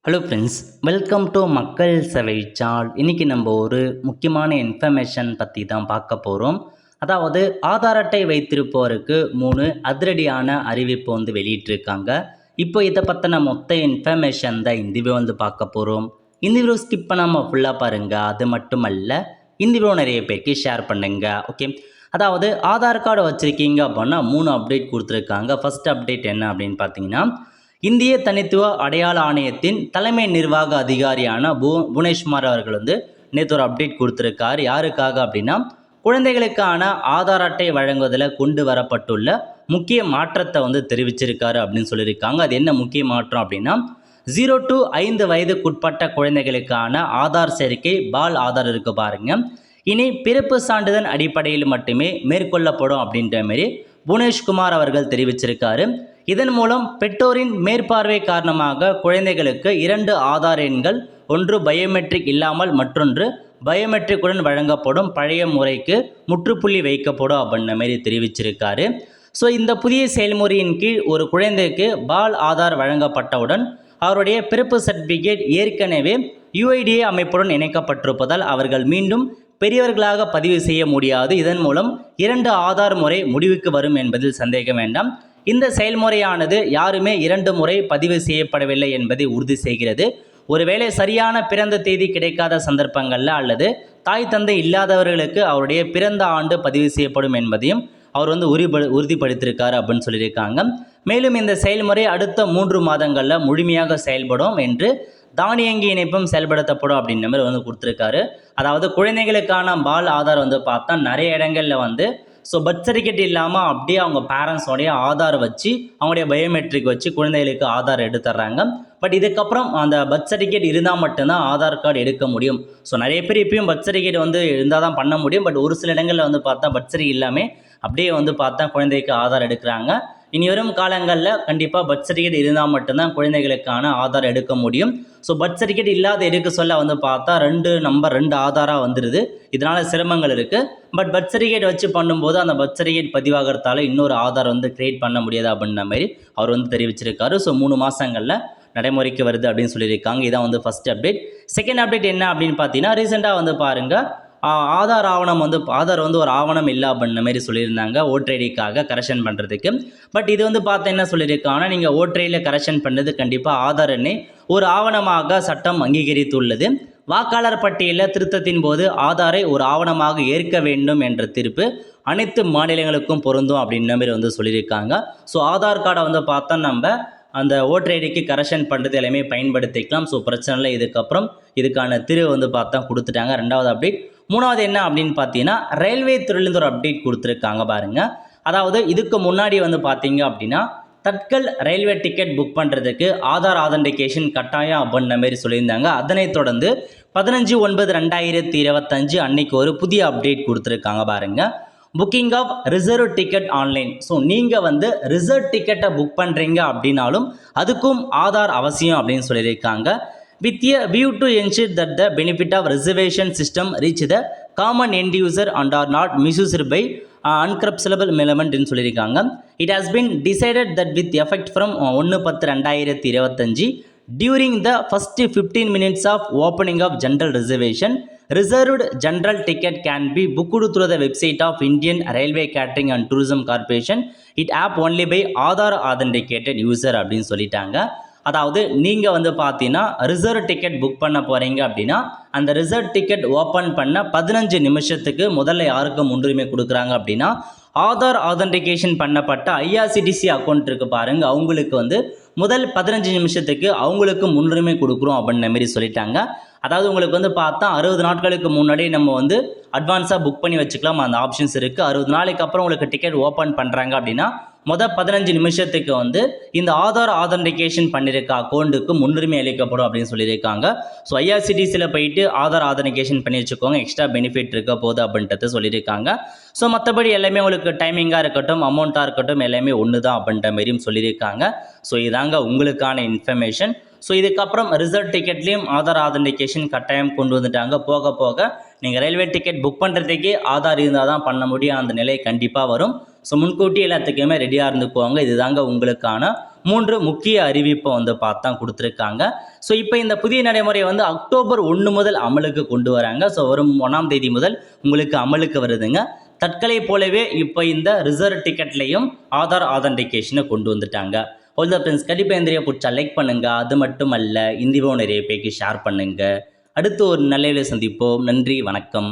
Hello friends, welcome to மக்கள் சேவை சால். இன்றைக்கி நம்ம ஒரு முக்கியமான இன்ஃபர்மேஷன் பற்றி தான் பார்க்க போகிறோம். அதாவது ஆதார் அட்டை வைத்திருப்போருக்கு 3 அதிரடியான அறிவிப்பு வெளியிட்டிருக்காங்க. இப்போ இதை பற்றின மொத்த இன்ஃபர்மேஷன் தான் இந்த வீடியோ பார்க்க போகிறோம். இந்த வீடியோ ஸ்கிப் பண்ணாமல் ஃபுல்லாக பாருங்கள். அது மட்டுமல்ல, இந்த வீடியோ நிறைய பேருக்கு ஷேர் பண்ணுங்கள். ஓகே, அதாவது ஆதார் கார்டு வச்சுருக்கீங்க அப்படின்னா 3 அப்டேட் கொடுத்துருக்காங்க. ஃபஸ்ட் அப்டேட் என்ன அப்படின்னு பார்த்தீங்கன்னா, இந்திய தனித்துவ அடையாள ஆணையத்தின் தலைமை நிர்வாக அதிகாரியான புவனேஷ்குமார் அவர்கள் நேற்று ஒரு அப்டேட் கொடுத்துருக்கார். யாருக்காக அப்படின்னா, குழந்தைகளுக்கான ஆதார் அட்டை வழங்குவதில் கொண்டு வரப்பட்டுள்ள முக்கிய மாற்றத்தை தெரிவிச்சிருக்காரு அப்படின்னு சொல்லியிருக்காங்க. அது என்ன முக்கிய மாற்றம் அப்படின்னா, 0 to 5 வயதுக்குட்பட்ட குழந்தைகளுக்கான ஆதார் சேர்க்கை பால் ஆதார் இருக்கு பாருங்க, இனி பிறப்பு சான்றிதழ் அடிப்படையில் மட்டுமே மேற்கொள்ளப்படும் அப்படின்ற மாதிரி புவனேஷ்குமார் அவர்கள் தெரிவிச்சிருக்காரு. இதன் மூலம் பெற்றோரின் மேற்பார்வை காரணமாக குழந்தைகளுக்கு 2 ஆதார் எண்கள், ஒன்று பயோமெட்ரிக் இல்லாமல் மற்றொன்று பயோமெட்ரிக்குடன் வழங்கப்படும் பழைய முறைக்கு முற்றுப்புள்ளி வைக்கப்படும் அப்படின்ற மாதிரி தெரிவிச்சிருக்காரு. ஸோ இந்த புதிய செயல்முறையின் கீழ் ஒரு குழந்தைக்கு பால் ஆதார் வழங்கப்பட்டவுடன் அவருடைய பிறப்பு சர்டிஃபிகேட் ஏற்கனவே யுஐடிஏ அமைப்புடன் இணைக்கப்பட்டிருப்பதால் அவர்கள் மீண்டும் பெரியவர்களாக பதிவு செய்ய முடியாது. இதன் மூலம் 2 ஆதார் முறை முடிவுக்கு வரும் என்பதில் சந்தேகம் வேண்டாம். இந்த செயல்முறையானது யாருமே 2 முறை பதிவு செய்யப்படவில்லை என்பதை உறுதி செய்கிறது. ஒருவேளை சரியான பிறந்த தேதி கிடைக்காத சந்தர்ப்பங்களில் அல்லது தாய் தந்தை இல்லாதவர்களுக்கு அவருடைய பிறந்த ஆண்டு பதிவு செய்யப்படும் என்பதையும் அவர் உறுதிப்படுத்தியிருக்காரு அப்படின்னு சொல்லியிருக்காங்க. மேலும் இந்த செயல்முறை அடுத்த 3 மாதங்களில் முழுமையாக செயல்படும் என்று தானியங்கி இணைப்பும் செயல்படுத்தப்படும் அப்படின்ற மாதிரி கொடுத்துருக்காரு. அதாவது குழந்தைகளுக்கான பால் ஆதார் பார்த்தா நிறைய இடங்களில் ஸோ பர்த் சர்டிஃபிகேட் இல்லாமல் அப்படியே அவங்க பேரண்ட்ஸோடைய ஆதார் வச்சு அவங்களுடைய பயோமெட்ரிக் வச்சு குழந்தைகளுக்கு ஆதார் எடுத்துடுறாங்க. பட் இதுக்கப்புறம் அந்த பர்த் சர்டிஃபிகேட் இருந்தால் மட்டும்தான் ஆதார் கார்டு எடுக்க முடியும். ஸோ நிறைய பேர் இப்பயும் பர்த் சர்டிஃபிகேட் இருந்தால் தான் பண்ண முடியும். பட் ஒரு சில இடங்களில் பார்த்தா பர்த் சர்டிஃபிகேட் இல்லாமல் அப்படியே பார்த்தா குழந்தைக்கு ஆதார் எடுக்கிறாங்க. இனி வரும் காலங்களில் கண்டிப்பாக பர்த் சர்டிஃபிகேட் இருந்தால் மட்டும்தான் குழந்தைகளுக்கான ஆதார் எடுக்க முடியும். ஸோ பர்த் சர்டிஃபிகேட் இல்லாத எடுக்க சொல்ல பார்த்தா 2 ஆதாராக வந்துடுது. இதனால் சிரமங்கள் இருக்குது. பட் பர்த் சர்டிஃபிகேட் வச்சு பண்ணும்போது அந்த பர்த் சர்டிஃபிகேட் பதிவாகிறதால இன்னொரு ஆதார் கிரியேட் பண்ண முடியாது அப்படின்ற மாதிரி அவர் தெரிவிச்சிருக்காரு. ஸோ 3 மாதங்களில் நடைமுறைக்கு வருது அப்படின்னு சொல்லியிருக்காங்க. இதான் ஃபஸ்ட் அப்டேட். செகண்ட் அப்டேட் என்ன அப்படின்னு பார்த்தீங்கன்னா, ரீசெண்டாக பாருங்கள், ஆதார் ஆவணம் ஆதார் ஒரு ஆவணம் இல்லை அப்படின்ற மாதிரி சொல்லியிருந்தாங்க ஓட்டர் ஐடிக்காக கரெக்ஷன் பண்ணுறதுக்கு. பட் இது பார்த்தா என்ன சொல்லியிருக்காங்கன்னா, நீங்கள் ஓட்டர் ஐடியில் கரெக்ஷன் பண்ணுறது கண்டிப்பாக ஆதார் எண்ணை ஒரு ஆவணமாக சட்டம் அங்கீகரித்துள்ளது. வாக்காளர் பட்டியலில் திருத்தத்தின் போது ஆதாரை ஒரு ஆவணமாக ஏற்க வேண்டும் என்ற தீர்ப்பு அனைத்து மாநிலங்களுக்கும் பொருந்தும் அப்படின்ற மாதிரி சொல்லியிருக்காங்க. ஸோ ஆதார் கார்டை பார்த்தா நம்ம அந்த ஓட்டர் ஐடிக்கு கரெக்ஷன் பண்ணுறது எல்லாமே பயன்படுத்திக்கலாம். ஸோ பிரச்சனை இல்லை. இதுக்கப்புறம் இதுக்கான தீர்வு பார்த்தா கொடுத்துட்டாங்க. 2வது அப்டேட். 3வது என்ன அப்படின்னு பார்த்தீங்கன்னா, ரயில்வே துறையிலேருந்து ஒரு அப்டேட் கொடுத்துருக்காங்க பாருங்கள். அதாவது இதுக்கு முன்னாடி பார்த்தீங்க அப்படின்னா, தட்கல் ரயில்வே டிக்கெட் புக் பண்ணுறதுக்கு ஆதார் ஆதென்டிகேஷன் கட்டாயம் அப்படின்ற மாதிரி சொல்லியிருந்தாங்க. அதனைத் தொடர்ந்து 15/9/2025 அன்னைக்கு ஒரு புதிய அப்டேட் கொடுத்துருக்காங்க பாருங்கள். Booking of reserve ticket online. So நீங்கள் ரிசர்வ் டிக்கெட்டை புக் பண்ணுறீங்க அப்படின்னாலும் அதுக்கும் ஆதார் அவசியம் அப்படின்னு சொல்லியிருக்காங்க. with a view to ensure that the benefit of reservation system reach the common end user and are not misused by uncorruptible element ன்னு சொல்லியிருக்காங்க. It has been decided that with effect from 1/10/2025 during the first 15 minutes of opening of general reservation, reserved general ticket can be booked through the website of Indian Railway Catering and Tourism Corporation. It app only by Aadhaar authenticated user அப்படின்னு சொல்லிட்டாங்க. அதாவது நீங்கள் பார்த்தீங்கன்னா reserve ticket book பண்ண போகிறீங்க அப்படின்னா அந்த reserve ticket open பண்ண 15 நிமிஷத்துக்கு முதல்ல யாருக்கு முன்னுரிமை கொடுக்குறாங்க அப்படின்னா, ஆதார் ஆதென்டிகேஷன் பண்ணப்பட்ட ஐஆர்சிடிசி அக்கௌண்ட் இருக்குது பாருங்கள், அவங்களுக்கு முதல் 15 நிமிஷத்துக்கு அவங்களுக்கு முன்னுரிமை கொடுக்குறோம் அப்படின்ற மாதிரி சொல்லிட்டாங்க. அதாவது உங்களுக்கு பார்த்தா 60 நாட்களுக்கு முன்னாடி நம்ம அட்வான்ஸாக புக் பண்ணி வச்சுக்கலாம். அந்த ஆப்ஷன்ஸ் இருக்குது. 60 நாளைக்கு அப்புறம் உங்களுக்கு டிக்கெட் ஓப்பன் பண்ணுறாங்க அப்படின்னா மொதல் 15 நிமிஷத்துக்கு இந்த ஆதார் ஆதென்டிகேஷன் பண்ணியிருக்க அக்கௌண்ட்டுக்கு முன்னுரிமை அளிக்கப்படும் அப்படின்னு சொல்லியிருக்காங்க. ஸோ ஐஆர்சிடிசியில் போயிட்டு ஆதார் ஆதென்டிகேஷன் பண்ணி வச்சுக்கோங்க, எக்ஸ்ட்ரா பெனிஃபிட் இருக்க போகுது அப்படின்றது சொல்லியிருக்காங்க. ஸோ மற்றபடி எல்லாமே உங்களுக்கு டைமிங்காக இருக்கட்டும், அமௌண்ட்டாக இருக்கட்டும், எல்லாமே ஒன்று தான் அப்படின்ற மாதிரியும் சொல்லியிருக்காங்க. ஸோ இதாங்க உங்களுக்கான இன்ஃபர்மேஷன். ஸோ இதுக்கப்புறம் ரிசர்வ் டிக்கெட்லேயும் ஆதார் ஆதென்டிகேஷன் கட்டாயம் கொண்டு வந்துட்டாங்க. போக போக நீங்கள் ரயில்வே டிக்கெட் புக் பண்ணுறதுக்கே ஆதார் இருந்தால் தான் பண்ண முடியும். அந்த நிலை கண்டிப்பாக வரும். ஸோ முன்கூட்டி எல்லாத்துக்குமே ரெடியாக இருந்துக்குவாங்க. இதுதாங்க உங்களுக்கான 3 முக்கிய அறிவிப்பை வந்து பார்த்தா கொடுத்துருக்காங்க. ஸோ இப்போ இந்த புதிய நடைமுறை வந்து அக்டோபர் 1 முதல் அமலுக்கு கொண்டு வராங்க. ஸோ வரும் 1ஆம் தேதி முதல் உங்களுக்கு அமலுக்கு வருதுங்க. தட்கலை போலவே இப்போ இந்த ரிசர்வ் டிக்கெட்லையும் ஆதார் ஆதென்டிகேஷனை கொண்டு வந்துட்டாங்க. ஆல் த ஃப்ரெண்ட்ஸ், கண்டிப்பாக இந்த வீடியோ பிடிச்சா லைக் பண்ணுங்கள். அது மட்டும் அல்ல, இந்த வீடியோ நிறைய பேருக்கு ஷேர் பண்ணுங்கள். அடுத்து ஒரு நல்ல வீடியோ சந்திப்போம். நன்றி, வணக்கம்.